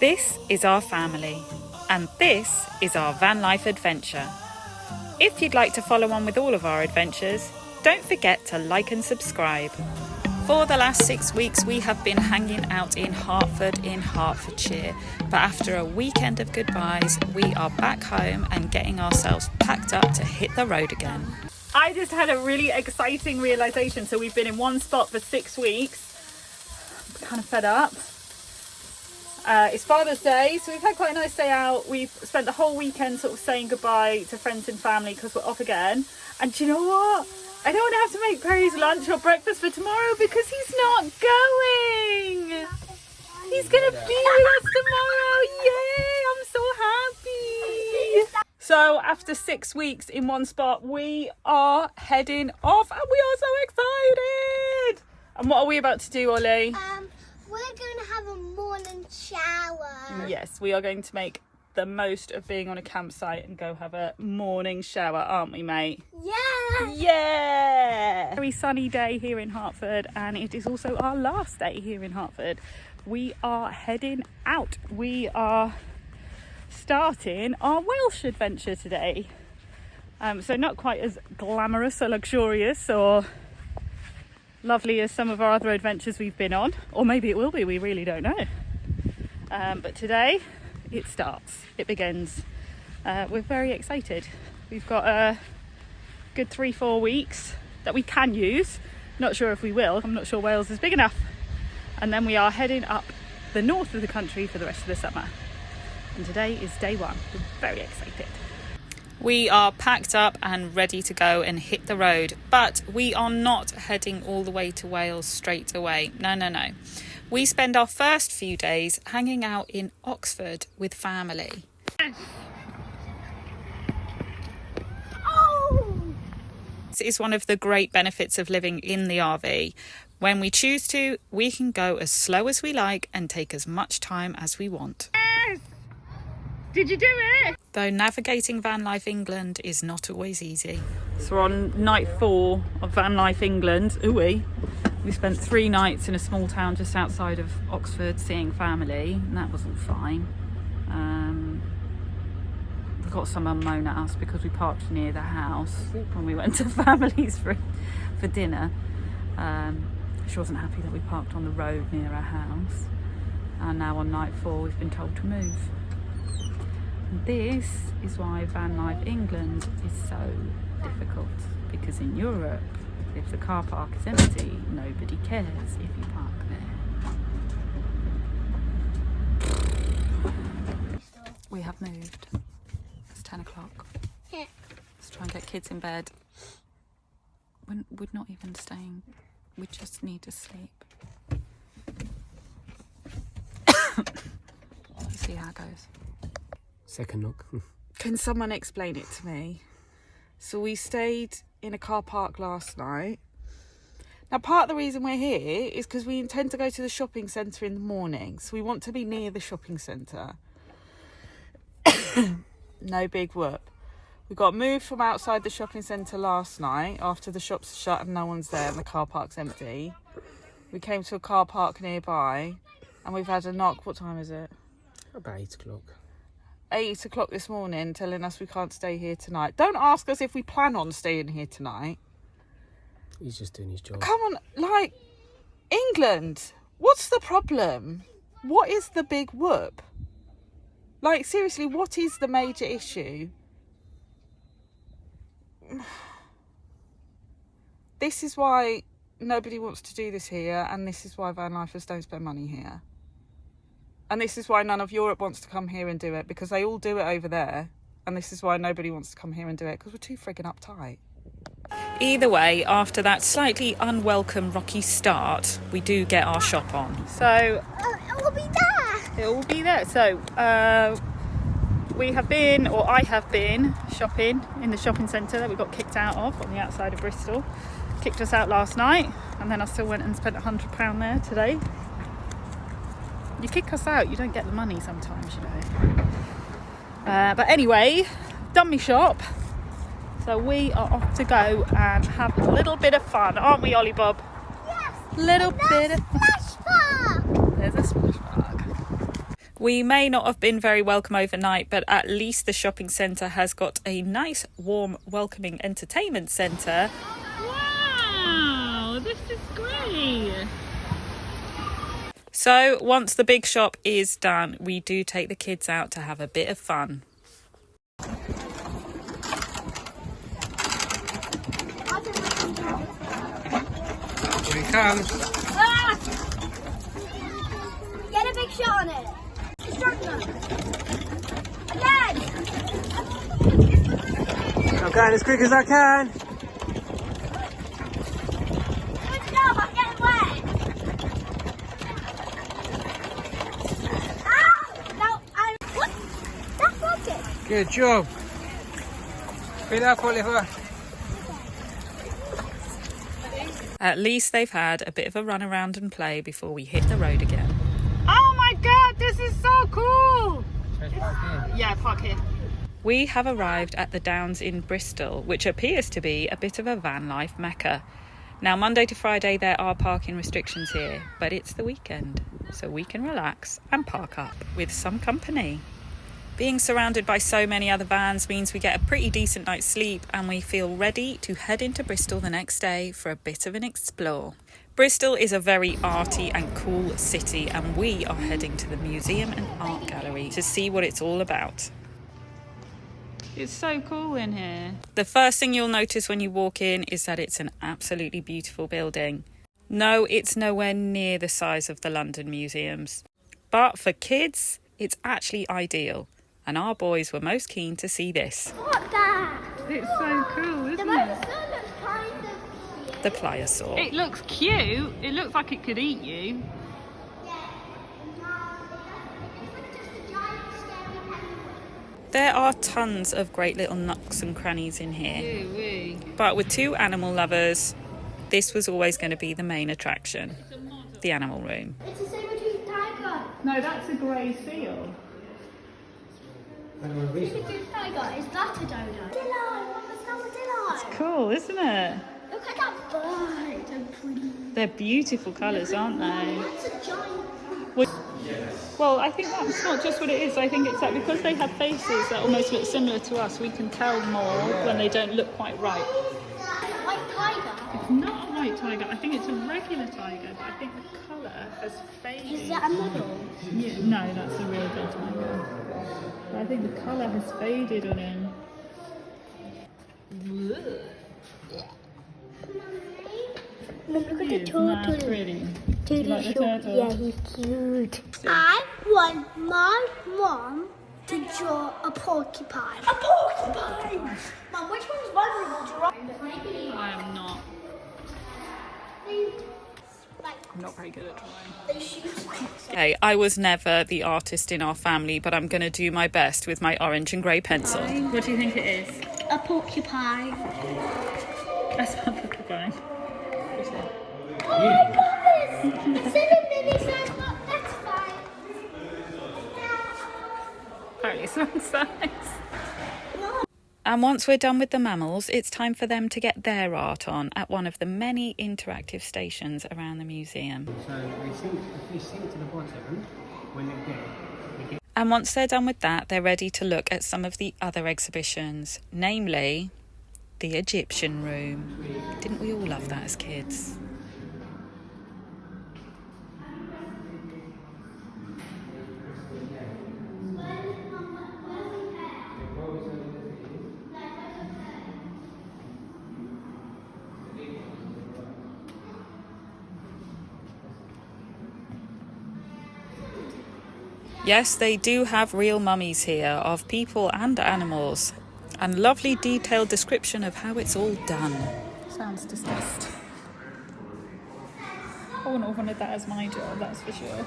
This is our family, and this is our van life adventure. If you'd like to follow on with all of our adventures, don't forget to like and subscribe. For the last 6 weeks, we have been hanging out in Hertford in Hertfordshire, but after a weekend of goodbyes, we are back home and getting ourselves packed up to hit the road again. I just had a really exciting realisation. So we've been in one spot for 6 weeks. I'm kind of fed up. It's Father's Day, so we've had quite a nice day out. We've spent the whole weekend sort of saying goodbye to friends and family because we're off again. And do you know what? I don't want to have to make Perry's lunch or breakfast for tomorrow because he's not going. He's going to be with us tomorrow. Yay, I'm so happy. So after 6 weeks in one spot, we are heading off and we are so excited. And what are we about to do, Ollie? We're going to have a morning shower. Yes, we are going to make the most of being on a campsite and go have a morning shower, aren't we, mate? Yeah! Yeah! Very sunny day here in Hertford, and it is also our last day here in Hertford. We are heading out. We are starting our Welsh adventure today. So not quite as glamorous or luxurious or lovely as some of our other adventures we've been on, or maybe it will be, we really don't know. But today it starts, it begins. We're very excited. We've got a good 3-4 weeks that we can use. Not sure if we will. I'm not sure Wales is big enough. And then we are heading up the north of the country for the rest of the summer. And today is day one. We're very excited. We are packed up and ready to go and hit the road, but we are not heading all the way to Wales straight away. No. We spend our first few days hanging out in Oxford with family. Oh! This is one of the great benefits of living in the RV. When we choose to, we can go as slow as we like and take as much time as we want. Yes! Did you do it? Though navigating Vanlife England is not always easy. So we're on night 4 of Vanlife England. Ooh-wee. We spent 3 nights in a small town just outside of Oxford seeing family, and that wasn't fine. We got someone moan at us because we parked near the house when we went to families for dinner. She wasn't happy that we parked on the road near our house. And now on night 4 we've been told to move. And this is why Vanlife England is so difficult, because in Europe, if the car park is empty, nobody cares if you park there. We have moved. It's 10 o'clock. Yeah. Let's try and get kids in bed. We're not even staying. We just need to sleep. Let's see how it goes. Second knock. Can someone explain it to me? So we stayed in a car park last night. Now, part of the reason we're here is because we intend to go to the shopping centre in the morning. So we want to be near the shopping centre. No big whoop. We got moved from outside the shopping centre last night after the shops are shut and no one's there and the car park's empty. We came to a car park nearby and we've had a knock. What time is it? About 8 o'clock. 8 o'clock this morning telling us we can't stay here tonight. Don't ask us if we plan on staying here tonight. He's just doing his job. Come on, like, England, what's the problem? What is the big whoop? Like, seriously, what is the major issue? This is why nobody wants to do this here, and this is why vanlifers don't spend money here. And this is why none of Europe wants to come here and do it, because they all do it over there. And this is why nobody wants to come here and do it, because we're too friggin' uptight. Either way, after that slightly unwelcome rocky start, we do get our shop on. So It will be there. it will be there. So we have been, or I have been, shopping in the shopping centre that we got kicked out of on the outside of Bristol. Kicked us out last night, and then I still went and spent £100 there today. You kick us out, you don't get the money sometimes, you know. But anyway, done me shop. So we are off to go and have a little bit of fun, aren't we, Ollie Bob? Yes. Little bit of Splash park. There's a splash park. We may not have been very welcome overnight, but at least the shopping centre has got a nice, warm, welcoming entertainment centre. Wow, this is great. So once the big shop is done, we do take the kids out to have a bit of fun. Here he comes. Ah! Get a big shot on it. Distract them. Again. I'm going as quick as I can. Good job. I'm getting wet. Ah! Now what? That's rocket. Good job. Fill up, Oliver. At least they've had a bit of a run around and play before we hit the road again. Oh my god, this is so cool! Yeah, park here. We have arrived at the Downs in Bristol, which appears to be a bit of a van life mecca. Now, Monday to Friday there are parking restrictions here, but it's the weekend, so we can relax and park up with some company. Being surrounded by so many other vans means we get a pretty decent night's sleep and we feel ready to head into Bristol the next day for a bit of an explore. Bristol is a very arty and cool city and we are heading to the museum and art gallery to see what it's all about. It's so cool in here. The first thing you'll notice when you walk in is that it's an absolutely beautiful building. No, it's nowhere near the size of the London museums, but for kids, it's actually ideal. And our boys were most keen to see this. What that? It's so cool, isn't it? looks kind of weird. The pliosaur. It looks cute. It looks like it could eat you. There are tons of great little nooks and crannies in here. Ooh-wee. But with two animal lovers, this was always going to be the main attraction. The animal room. It's a saber-toothed tiger. No, that's a grey seal. Saber-toothed tiger. Is that a dodo? Dillo. That's not a dillo. Cool, isn't it? Look at that bird. So pretty. They're beautiful colours, aren't they? That's a giant. Well, I think that's not just what it is. I think it's that because they have faces that almost look similar to us, we can tell more when they don't look quite right. White tiger. It's not a white tiger. I think it's a regular tiger, but I think the colour has faded. Is that a model? Yeah, no, that's a real dead tiger. But I think the colour has faded on him. Mum, look at the Isn't that turtle. pretty? Turtle You like the turtle? Yeah, he's cute. I want my mum to draw a porcupine. A porcupine! Mum, which one's vulnerable to rock? I am not. Like, I'm not very good at drawing. they shoot snakes. Hey, I was never the artist in our family, but I'm going to do my best with my orange and grey pencil. What do you think it is? A porcupine. That's not the porcupine. Oh, colours! It's in a mini size, but that's fine. Apparently it's wrong size. And once we're done with the mammals, it's time for them to get their art on at one of the many interactive stations around the museum. So they sink, if they sink to the bottom, when they're dead, they get... And once they're done with that, they're ready to look at some of the other exhibitions, namely the Egyptian room. Didn't we all love that as kids? Yes, they do have real mummies here of people and animals, and lovely detailed description of how it's all done. Sounds disgusting. I wouldn't have wanted that as my job, that's for sure.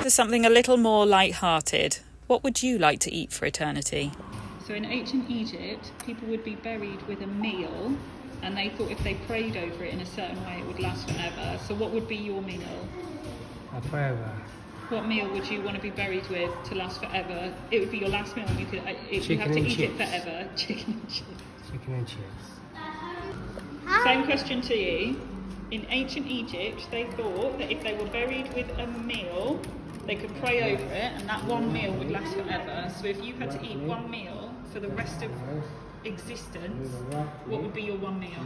To something a little more light-hearted. What would you like to eat for eternity? So in ancient Egypt, people would be buried with a meal, and they thought if they prayed over it in a certain way, it would last forever. So what would be your meal? Forever. What meal would you want to be buried with to last forever? It would be your last meal, and you could you Chicken have to and eat chips. it forever. Chicken and chips. Chicken and chips. Same question to you. In ancient Egypt, they thought that if they were buried with a meal, they could pray over it, and that one meal would last forever. So if you had to eat one meal for the rest of existence, what would be your one meal?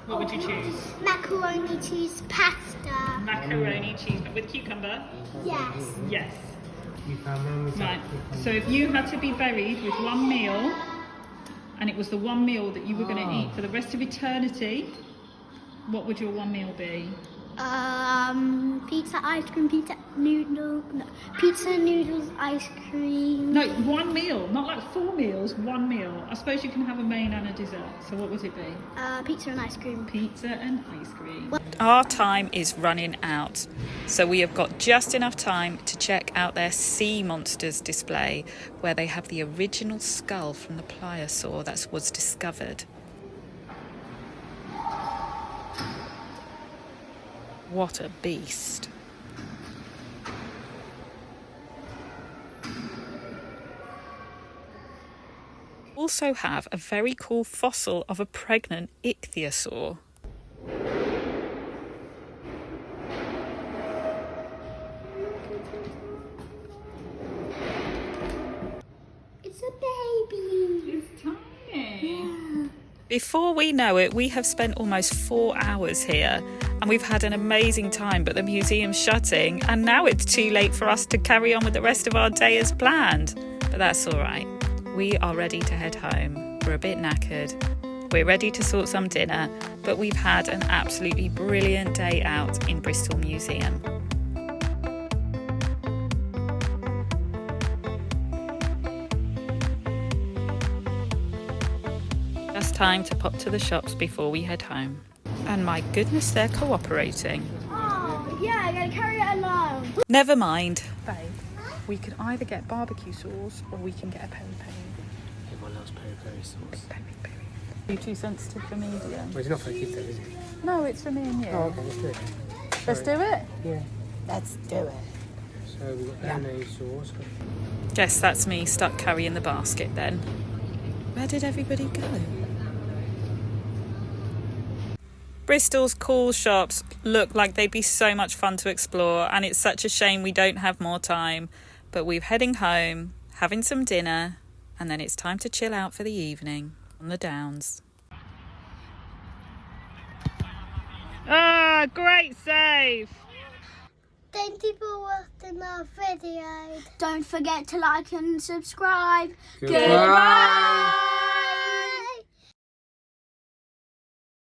What would you choose? Macaroni cheese pasta. Macaroni cheese with cucumber? Yes. Yes. Right. So if you had to be buried with one meal, and it was the one meal that you were going to eat for the rest of eternity, what would your one meal be? Pizza, ice cream, pizza, noodle, no, pizza, noodles, ice cream. No, one meal, not like 4 meals, one meal. I suppose you can have a main and a dessert. So what would it be? Pizza and ice cream. Pizza and ice cream. Our time is running out, so we have got just enough time to check out their sea monsters display, where they have the original skull from the pliosaur that was discovered. What a beast. Also have a very cool fossil of a pregnant ichthyosaur. It's a baby. It's tiny. Yeah. Before we know it, we have spent almost 4 hours here and we've had an amazing time, but the museum's shutting and now it's too late for us to carry on with the rest of our day as planned. But that's all right. We are ready to head home. We're a bit knackered. We're ready to sort some dinner, but we've had an absolutely brilliant day out in Bristol Museum. Just time to pop to the shops before we head home. And my goodness, they're cooperating. Oh, yeah, I gotta carry it along. Never mind. Babe, we can either get barbecue sauce or we can get a peri-peri. Everyone loves peri-peri sauce. Peri-peri. Are you too sensitive for medium? Well, it's not for kids though, is it? No, it's for me and you. Oh, okay, let's do it. Let's do it. Yeah. Let's do it. So we've got mayonnaise sauce. Guess that's me stuck carrying the basket then. Where did everybody go? Bristol's cool shops look like they'd be so much fun to explore, and it's such a shame we don't have more time. But we're heading home, having some dinner, and then it's time to chill out for the evening on the Downs. Ah, great save! Thank you for watching our video. Don't forget to like and subscribe. Goodbye.